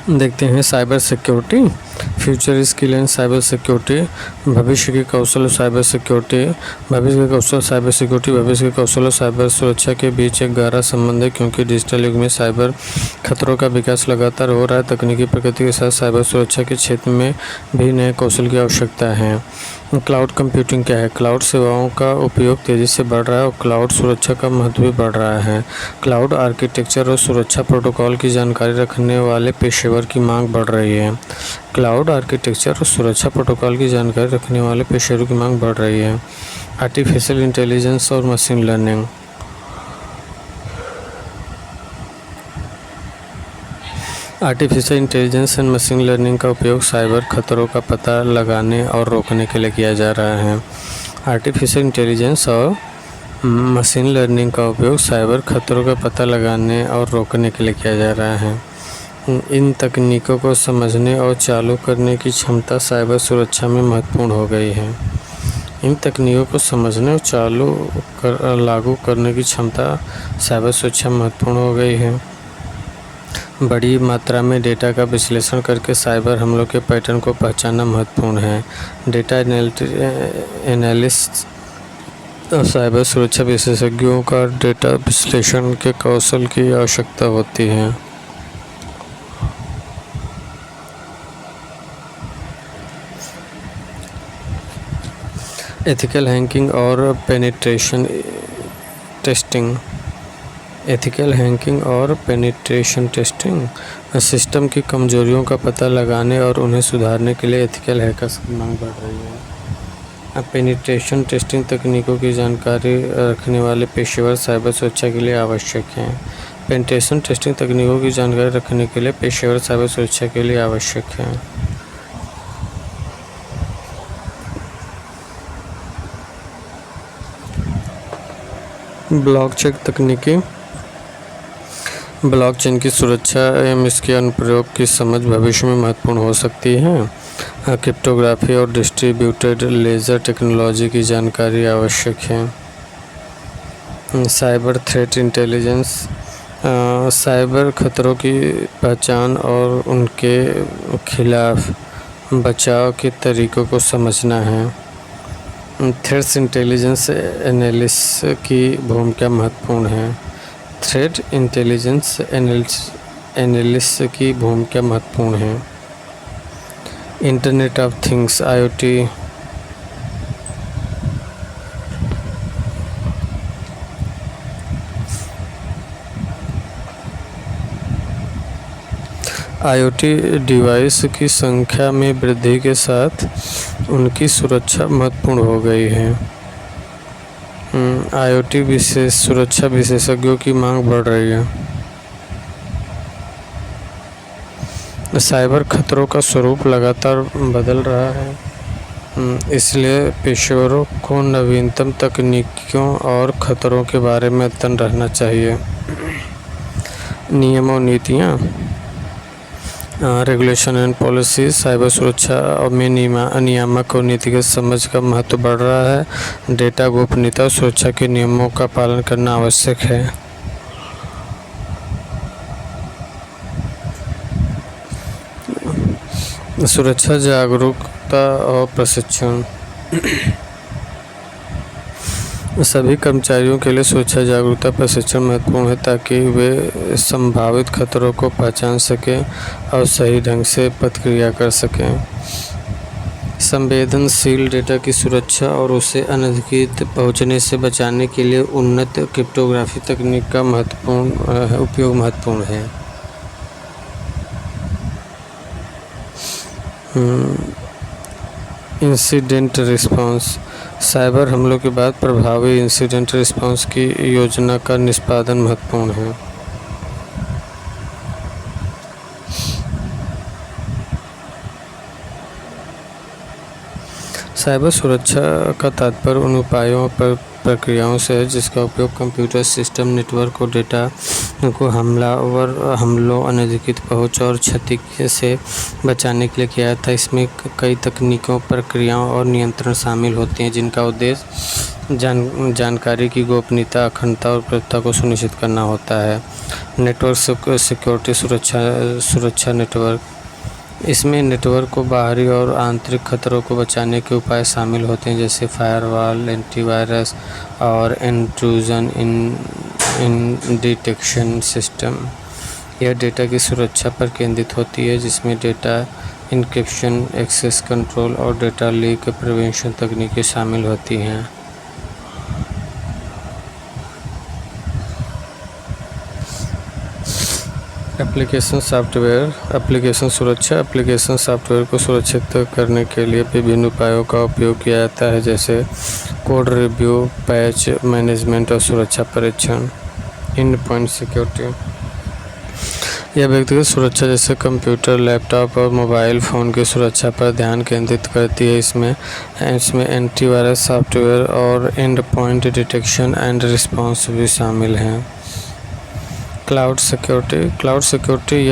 देखते हैं cyber security, future skill and cyber security. भविष्य के कौशल और साइबर सिक्योरिटी। भविष्य के कौशल साइबर सिक्योरिटी भविष्य के कौशल और साइबर सुरक्षा के बीच एक गहरा संबंध है, क्योंकि डिजिटल युग में साइबर खतरों का विकास लगातार हो रहा है। तकनीकी प्रगति के साथ साइबर सुरक्षा के क्षेत्र में भी नए कौशल की आवश्यकता है। क्लाउड कंप्यूटिंग क्या है? क्लाउड सेवाओं का उपयोग तेज़ी से बढ़ रहा है और क्लाउड सुरक्षा का महत्व भी बढ़ रहा है। क्लाउड आर्किटेक्चर और सुरक्षा प्रोटोकॉल की जानकारी रखने वाले पेशेवर की मांग बढ़ रही है। क्लाउड आर्किटेक्चर और सुरक्षा प्रोटोकॉल की जानकारी रखने वाले पेशेवरों की मांग बढ़ रही है। आर्टिफिशियल इंटेलिजेंस और machine learning. Artificial intelligence and machine learning का उपयोग साइबर खतरों का पता लगाने और रोकने के लिए किया जा रहा है। आर्टिफिशियल इंटेलिजेंस और मशीन लर्निंग का उपयोग साइबर खतरों का पता लगाने और रोकने के लिए किया जा रहा है। इन तकनीकों को समझने और चालू करने की क्षमता साइबर सुरक्षा में महत्वपूर्ण हो गई है। इन तकनीकों को समझने और लागू करने की क्षमता साइबर सुरक्षा में महत्वपूर्ण हो गई है। बड़ी मात्रा में डेटा का विश्लेषण करके साइबर हमलों के पैटर्न को पहचानना महत्वपूर्ण है। डेटा एनालिस्ट और साइबर सुरक्षा विशेषज्ञों का डेटा विश्लेषण के कौशल की आवश्यकता होती है। एथिकल हैकिंग और पेनिट्रेशन टेस्टिंग। एथिकल हैकिंग और पेनिट्रेशन टेस्टिंग सिस्टम की कमजोरियों का पता लगाने और उन्हें सुधारने के लिए एथिकल हैकर्स की मांग बढ़ रही है। पेनिट्रेशन टेस्टिंग तकनीकों की जानकारी रखने वाले पेशेवर साइबर सुरक्षा के लिए आवश्यक हैं। पेनिट्रेशन टेस्टिंग तकनीकों की जानकारी रखने के लिए पेशेवर साइबर सुरक्षा के लिए आवश्यक हैं। ब्लॉकचेन तकनीकी। ब्लॉकचेन की सुरक्षा एवं इसके अनुप्रयोग की समझ भविष्य में महत्वपूर्ण हो सकती है। क्रिप्टोग्राफी और डिस्ट्रीब्यूटेड लेजर टेक्नोलॉजी की जानकारी आवश्यक है। Cyber threat intelligence. साइबर खतरों की पहचान और उनके खिलाफ बचाव के तरीकों को समझना है। थ्रेट इंटेलिजेंस एनालिसिस की भूमिका महत्वपूर्ण है। थ्रेट इंटेलिजेंस एनालिसिस की भूमिका महत्वपूर्ण है। Internet of things IoT। IoT device की संख्या में वृद्धि के साथ उनकी सुरक्षा महत्वपूर्ण हो गई है। IoT सुरक्षा विशेषज्ञों की मांग बढ़ रही है। साइबर खतरों का स्वरूप लगातार बदल रहा है, इसलिए पेशेवरों को नवीनतम तकनीकों और खतरों के बारे में अवगत रहना चाहिए। नियम और नीतियाँ। Regulation and policy. साइबर सुरक्षा में नियामक और नीतिगत समझ का महत्व बढ़ रहा है। डेटा गोपनीयता और सुरक्षा के नियमों का पालन करना आवश्यक है। सुरक्षा जागरूकता और प्रशिक्षण। सभी कर्मचारियों के लिए सुरक्षा जागरूकता प्रशिक्षण महत्वपूर्ण है, ताकि वे संभावित खतरों को पहचान सकें और सही ढंग से प्रतिक्रिया कर सकें। संवेदनशील डेटा की सुरक्षा और उसे अनधिकृत पहुंचने से बचाने के लिए उन्नत क्रिप्टोग्राफी तकनीक का उपयोग महत्वपूर्ण है। Incident response. साइबर हमलों के बाद प्रभावी इंसिडेंट रिस्पांस की योजना का निष्पादन महत्वपूर्ण है। साइबर सुरक्षा का तात्पर्य उन उपायों पर प्रक्रियाओं से है जिसका उपयोग कंप्यूटर सिस्टम, नेटवर्क और डेटा को हमलों, अनधिकृत पहुंच और क्षति से बचाने के लिए किया था। इसमें कई तकनीकों, प्रक्रियाओं और नियंत्रण शामिल होते हैं, जिनका उद्देश्य जानकारी की गोपनीयता, अखंडता और प्रभुत्व को सुनिश्चित करना होता है। नेटवर्क सिक्योरिटी सुरक्षा नेटवर्क, इसमें नेटवर्क को बाहरी और आंतरिक खतरों को बचाने के उपाय शामिल होते हैं, जैसे फायरवॉल, एंटीवायरस और इंट्रूजन इन डिटेक्शन सिस्टम। यह डेटा की सुरक्षा पर केंद्रित होती है, जिसमें डेटा इंक्रिप्शन, एक्सेस कंट्रोल और डेटा लीक प्रिवेंशन तकनीकें शामिल होती हैं। एप्लीकेशन सुरक्षा। एप्लीकेशन सॉफ्टवेयर को सुरक्षित करने के लिए विभिन्न उपायों का उपयोग किया जाता है, जैसे कोड रिव्यू, पैच मैनेजमेंट और सुरक्षा परीक्षण। एंड पॉइंट सिक्योरिटी, यह व्यक्तिगत सुरक्षा जैसे कंप्यूटर, लैपटॉप और मोबाइल फ़ोन की सुरक्षा पर ध्यान केंद्रित करती है। इसमें एंटीवायरस सॉफ्टवेयर और and point detection and response भी शामिल हैं। क्लाउड सिक्योरिटी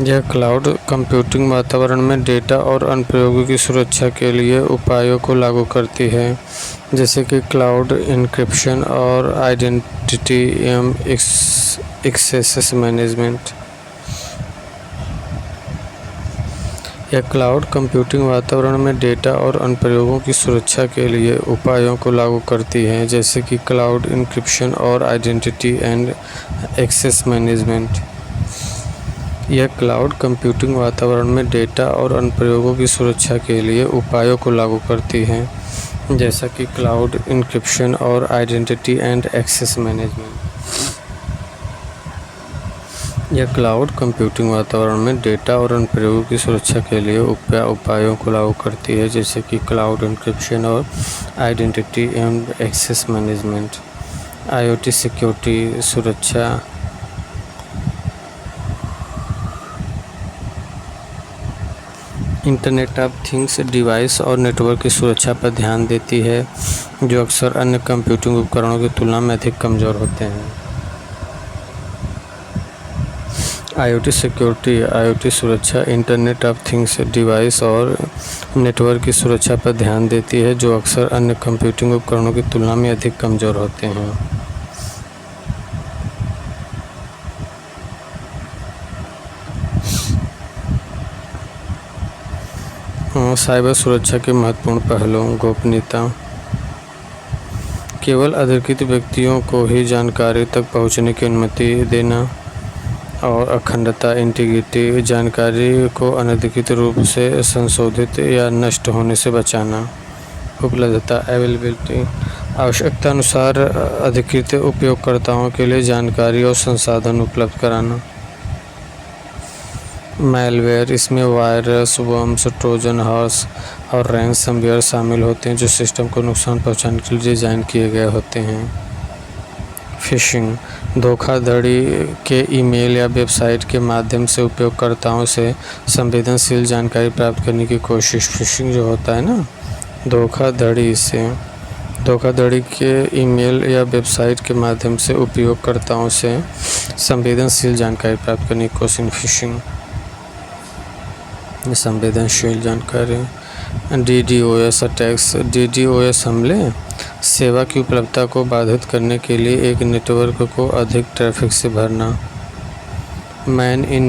यह क्लाउड कंप्यूटिंग वातावरण में डेटा और अनुप्रयोगों की सुरक्षा के लिए उपायों को लागू करती है, जैसे कि क्लाउड इंक्रिप्शन और आइडेंटिटी एक्सेस मैनेजमेंट। यह क्लाउड कंप्यूटिंग वातावरण में डेटा और अनुप्रयोगों की सुरक्षा के लिए उपायों को लागू करती है, जैसे कि क्लाउड इंक्रिप्शन और आइडेंटिटी एंड एक्सेस मैनेजमेंट। यह क्लाउड कंप्यूटिंग वातावरण में डेटा और अनुप्रयोगों की सुरक्षा के लिए उपायों को लागू करती है, जैसा कि क्लाउड इंक्रिप्शन और आइडेंटिटी एंड एक्सेस मैनेजमेंट। यह क्लाउड कंप्यूटिंग वातावरण में डेटा और अनुप्रयोगों की सुरक्षा के लिए उपायों को लागू करती है, जैसे कि क्लाउड इंक्रिप्शन और identity and access management. IoT security सुरक्षा, इंटरनेट ऑफ थिंग्स डिवाइस और नेटवर्क की सुरक्षा पर ध्यान देती है, जो अक्सर अन्य कंप्यूटिंग उपकरणों की तुलना में अधिक कमज़ोर होते हैं। IoT सुरक्षा इंटरनेट ऑफ थिंग्स डिवाइस और नेटवर्क की सुरक्षा पर ध्यान देती है, जो अक्सर अन्य कंप्यूटिंग उपकरणों की तुलना में अधिक कमज़ोर होते हैं। साइबर सुरक्षा के महत्वपूर्ण पहलू। गोपनीयता, केवल अधिकृत व्यक्तियों को ही जानकारी तक पहुंचने की अनुमति देना। और अखंडता, इंटीग्रिटी, जानकारी को अनधिकृत रूप से संशोधित या नष्ट होने से बचाना। उपलब्धता, अवेलेबिलिटी, आवश्यकता अनुसार अधिकृत उपयोगकर्ताओं के लिए जानकारी और संसाधन उपलब्ध कराना। मैलवेयर, इसमें वायरस, वर्म्स, ट्रोजन हॉर्स और रैनसमवेयर शामिल होते हैं, जो सिस्टम को नुकसान पहुंचाने के लिए डिज़ाइन किए गए होते हैं। फिशिंग, धोखाधड़ी के ईमेल या वेबसाइट के माध्यम से उपयोगकर्ताओं से संवेदनशील जानकारी प्राप्त करने की कोशिश। फिशिंग जो होता है ना, धोखाधड़ी के ईमेल या वेबसाइट के माध्यम से उपयोगकर्ताओं से संवेदनशील जानकारी प्राप्त करने की कोशिश। फिशिंग संवेदनशील जानकारी। DDoS अटैक्स, DDoS हमले सेवा की उपलब्धता को बाधित करने के लिए एक नेटवर्क को अधिक ट्रैफिक से भरना। मैन इन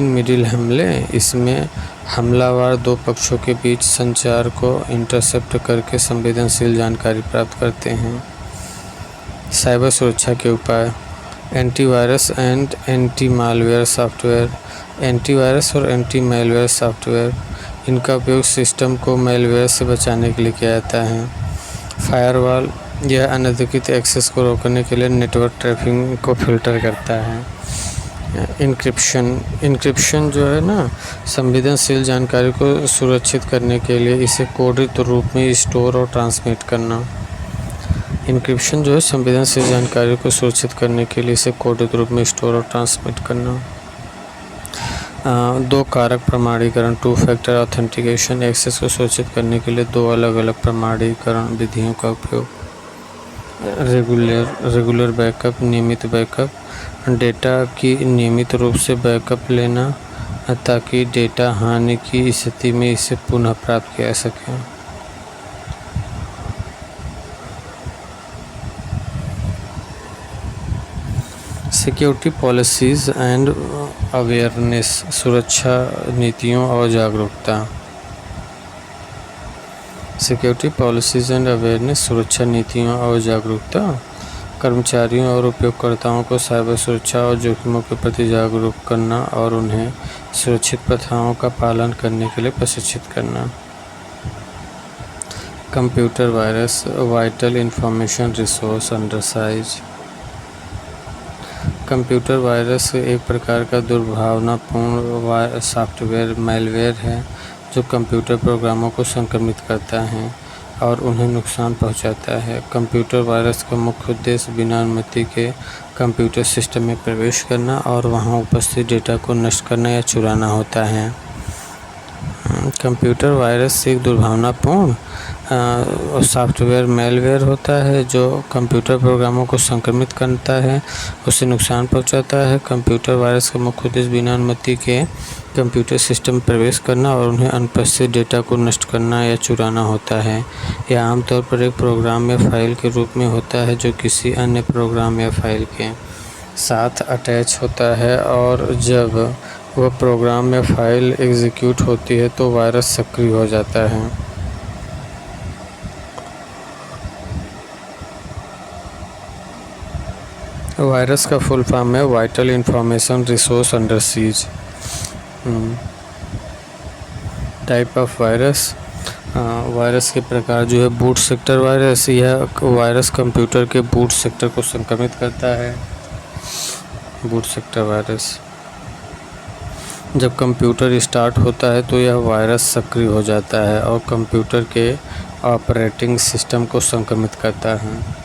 मिडिल हमले, इसमें हमलावर दो पक्षों के बीच संचार को इंटरसेप्ट करके संवेदनशील जानकारी प्राप्त करते हैं। साइबर सुरक्षा के उपाय। Antivirus and anti malware software, antivirus और एंटी मालवेयर सॉफ्टवेयर, इनका उपयोग सिस्टम को मैलवेयर से बचाने के लिए किया जाता है। फायरवॉल, यह अनधिकृत एक्सेस को रोकने के लिए नेटवर्क ट्रैफिक को फिल्टर करता है। इंक्रिप्शन जो है ना, संवेदनशील जानकारी को सुरक्षित करने के लिए इसे कोडित रूप में स्टोर और ट्रांसमिट करना। इंक्रिप्शन जो है संवेदनशील जानकारी को सुरक्षित करने के लिए इसे कोडित रूप में स्टोर और ट्रांसमिट करना। दो कारक प्रमाणीकरण, 2 फैक्टर ऑथेंटिकेशन, एक्सेस को सुरक्षित करने के लिए दो अलग अलग प्रमाणीकरण विधियों का उपयोग। रेगुलर बैकअप, नियमित बैकअप, डेटा की नियमित रूप से बैकअप लेना। ताकि डेटा हानि की स्थिति में इसे पुनः प्राप्त किया जा सके। सिक्योरिटी पॉलिसीज़ एंड अवेयरनेस, सुरक्षा नीतियों और जागरूकता। सिक्योरिटी पॉलिसीज़ एंड अवेयरनेस, सुरक्षा नीतियों और जागरूकता कर्मचारियों और उपयोगकर्ताओं को साइबर सुरक्षा और जोखिमों के प्रति जागरूक करना और उन्हें सुरक्षित प्रथाओं का पालन करने के लिए प्रशिक्षित करना। Computer virus, vital information resource undersize. Computer virus एक प्रकार का दुर्भावनापूर्ण सॉफ्टवेयर मैलवेयर है जो कंप्यूटर प्रोग्रामों को संक्रमित करता है और उन्हें नुकसान पहुंचाता है। कंप्यूटर वायरस का मुख्य उद्देश्य बिना अनुमति के कंप्यूटर सिस्टम में प्रवेश करना और वहां उपस्थित डेटा को नष्ट करना या चुराना होता है। कंप्यूटर वायरस एक दुर्भावनापूर्ण सॉफ्टवेयर मैलवेयर होता है जो कंप्यूटर प्रोग्रामों को संक्रमित करता है, उसे नुकसान पहुंचाता है। कंप्यूटर वायरस का मुख्य उद्देश्य बिना अनुमति के कंप्यूटर सिस्टम में प्रवेश करना और उन्हें अनुपस्थित डेटा को नष्ट करना या चुराना होता है। यह आमतौर पर एक प्रोग्राम या फाइल के रूप में होता है जो किसी अन्य प्रोग्राम या फाइल के साथ अटैच होता है, और जब वह प्रोग्राम या फाइल एग्जीक्यूट होती है तो वायरस सक्रिय हो जाता है। वायरस का फुल फॉर्म है vital information resource under seize. Type of virus, virus के प्रकार जो है बूट सेक्टर वायरस, यह वायरस कंप्यूटर के बूट सेक्टर को संक्रमित करता है। बूट सेक्टर वायरस, जब कंप्यूटर स्टार्ट होता है तो यह वायरस सक्रिय हो जाता है और कंप्यूटर के ऑपरेटिंग सिस्टम को संक्रमित करता है।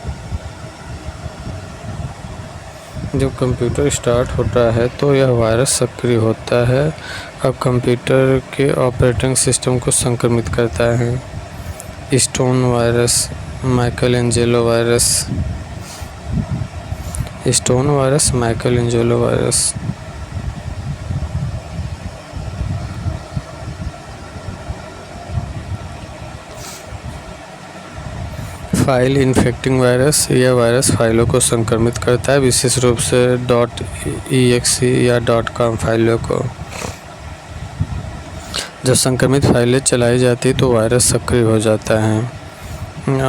जब कंप्यूटर स्टार्ट होता है तो यह वायरस सक्रिय होता है और कंप्यूटर के ऑपरेटिंग सिस्टम को संक्रमित करता है। Stone virus, Michelangelo virus. Stone virus, Michelangelo virus. File infecting virus, यह वायरस फाइलों को संक्रमित करता है, विशेष रूप से .exe या .com फाइलों को। जब संक्रमित फाइलें चलाई जाती तो वायरस सक्रिय हो जाता है।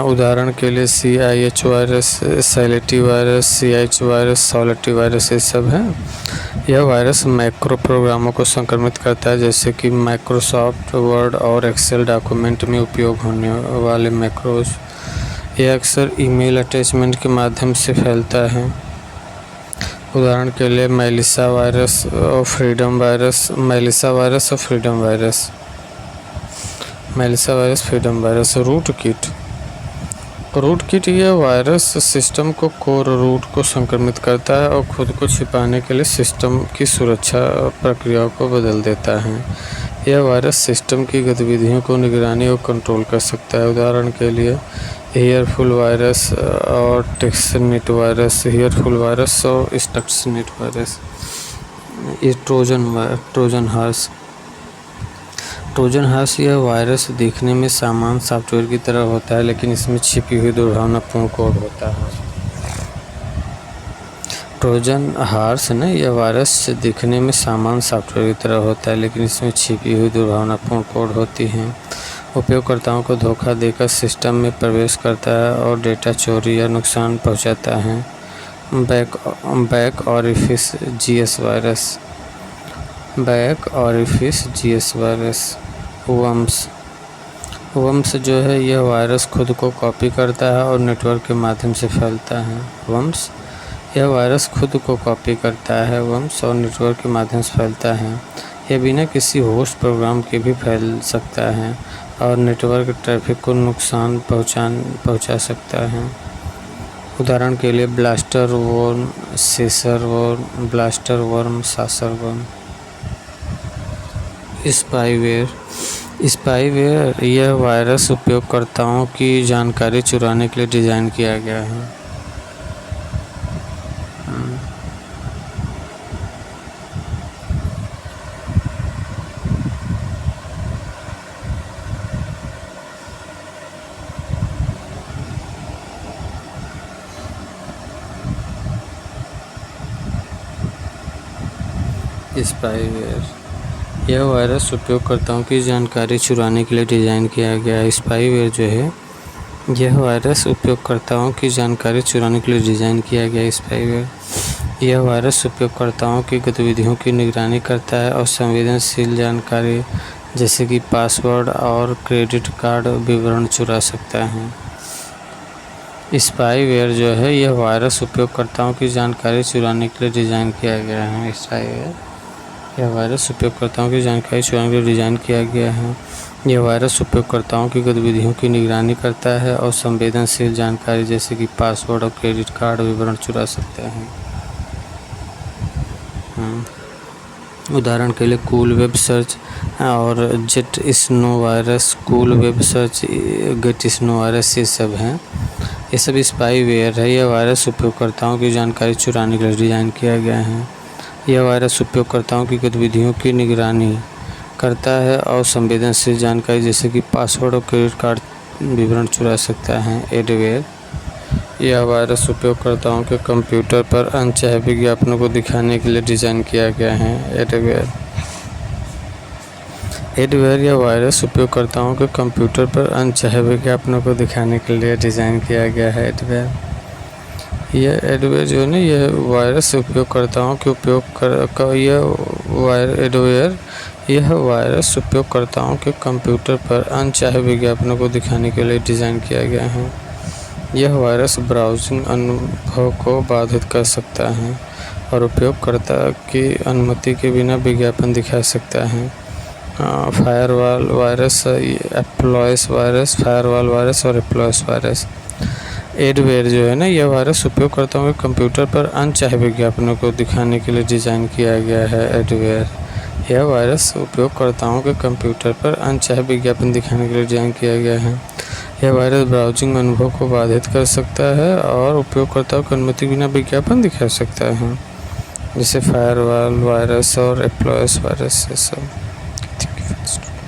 उदाहरण के लिए CIH virus, Sality virus, CH virus, Sality virus, ये सब हैं। यह वायरस मैक्रो प्रोग्रामों को संक्रमित करता है, जैसे कि माइक्रोसॉफ्ट वर्ड और एक्सेल डॉक्यूमेंट में उपयोग होने वाले मैक्रोज। यह अक्सर ईमेल अटैचमेंट के माध्यम से फैलता है। उदाहरण के लिए मेलिसा वायरस और फ्रीडम वायरस। मेलिसा वायरस और freedom virus. Melissa virus, freedom virus. Root kit यह वायरस सिस्टम को कोर रूट को संक्रमित करता है और खुद को छिपाने के लिए सिस्टम की सुरक्षा प्रक्रियाओं को बदल देता है। यह वायरस सिस्टम की गतिविधियों को निगरानी और कंट्रोल कर सकता है। उदाहरण के लिए हेयरफुल वायरस और टेक्सनेट वायरस। हेयरफुल वायरस और स्टक्सनेट वायरस। ये ट्रोजन हॉर्स यह वायरस देखने में सामान्य सॉफ्टवेयर की तरह होता है, लेकिन इसमें छिपी हुई दुर्भावनापूर्ण कोड होता है। ट्रोजन हॉर्स यह वायरस दिखने में सामान्य सॉफ्टवेयर की तरह होता है, लेकिन इसमें छिपी हुई दुर्भावनापूर्ण कोड होती हैं। उपयोगकर्ताओं को धोखा देकर सिस्टम में प्रवेश करता है और डेटा चोरी या नुकसान पहुंचाता है। Back orifice GS virus. Back orifice GS virus. Worms जो है यह वायरस खुद को कॉपी करता है और नेटवर्क के माध्यम से फैलता है। यह वायरस खुद को कॉपी करता है वर्म्स और नेटवर्क के माध्यम से फैलता है। यह बिना किसी होस्ट प्रोग्राम के भी फैल सकता है और नेटवर्क ट्रैफिक को नुकसान पहुंचा सकता है। उदाहरण के लिए ब्लास्टर वर्म, सेसर वर्म, ब्लास्टर वर्म, सासर वर्म। स्पाईवेयर यह वायरस उपयोगकर्ताओं की जानकारी चुराने के लिए डिज़ाइन किया गया है। स्पाईवेयर यह वायरस उपयोगकर्ताओं की जानकारी चुराने के लिए डिज़ाइन किया गया है। स्पाईवेयर जो है यह वायरस उपयोगकर्ताओं की जानकारी चुराने के लिए डिज़ाइन किया गया है। स्पाईवेयर यह वायरस उपयोगकर्ताओं की गतिविधियों की निगरानी करता है और संवेदनशील जानकारी जैसे कि पासवर्ड और क्रेडिट कार्ड विवरण चुरा सकता है। स्पाईवेयर जो है यह वायरस उपयोगकर्ताओं की जानकारी चुराने के लिए डिज़ाइन किया गया है। स्पाईवेयर यह वायरस उपयोगकर्ताओं की जानकारी चुराने के लिए डिज़ाइन किया गया है। यह वायरस उपयोगकर्ताओं की गतिविधियों की निगरानी करता है और संवेदनशील जानकारी जैसे कि पासवर्ड और क्रेडिट कार्ड विवरण चुरा सकता है। उदाहरण के लिए कूल वेब सर्च और jet snow virus, cool web search, get snow virus ये सब हैं। ये सब स्पाईवेयर है। यह वायरस उपयोगकर्ताओं की जानकारी चुराने के लिए डिज़ाइन किया गया है। यह वायरस उपयोगकर्ताओं की गतिविधियों की निगरानी करता है और संवेदनशील जानकारी जैसे कि पासवर्ड और क्रेडिट कार्ड विवरण चुरा सकता है। एडवेयर यह वायरस उपयोगकर्ताओं के कंप्यूटर पर अनचाहे विज्ञापनों को दिखाने के लिए डिज़ाइन किया गया है। एडवेयर यह वायरस उपयोगकर्ताओं के कंप्यूटर पर अनचाहे विज्ञापनों को दिखाने के लिए डिज़ाइन किया गया है। एडवेयर जो है ना यह वायरस उपयोगकर्ताओं के यह वायरस उपयोगकर्ताओं के कंप्यूटर पर अनचाहे विज्ञापनों को दिखाने के लिए डिज़ाइन किया गया है। यह वायरस ब्राउजिंग अनुभव को बाधित कर सकता है और उपयोगकर्ता की अनुमति के बिना विज्ञापन दिखा सकता है। फायरवॉल वायरस, फायरवॉल वायरस और एप्लॉयस वायरस। एडवेयर जो है ना यह वायरस उपयोगकर्ताओं के कंप्यूटर पर अनचाहे विज्ञापनों को दिखाने के लिए डिज़ाइन किया गया है। एडवेयर यह वायरस उपयोगकर्ताओं के कंप्यूटर पर अनचाहे विज्ञापन दिखाने के लिए डिज़ाइन किया गया है। यह वायरस ब्राउजिंग अनुभव को बाधित कर सकता है और उपयोगकर्ताओं की अनुमति बिना विज्ञापन दिखा सकता है, जैसे फायरवॉल वायरस और एप्लॉयस वायरस ये सब।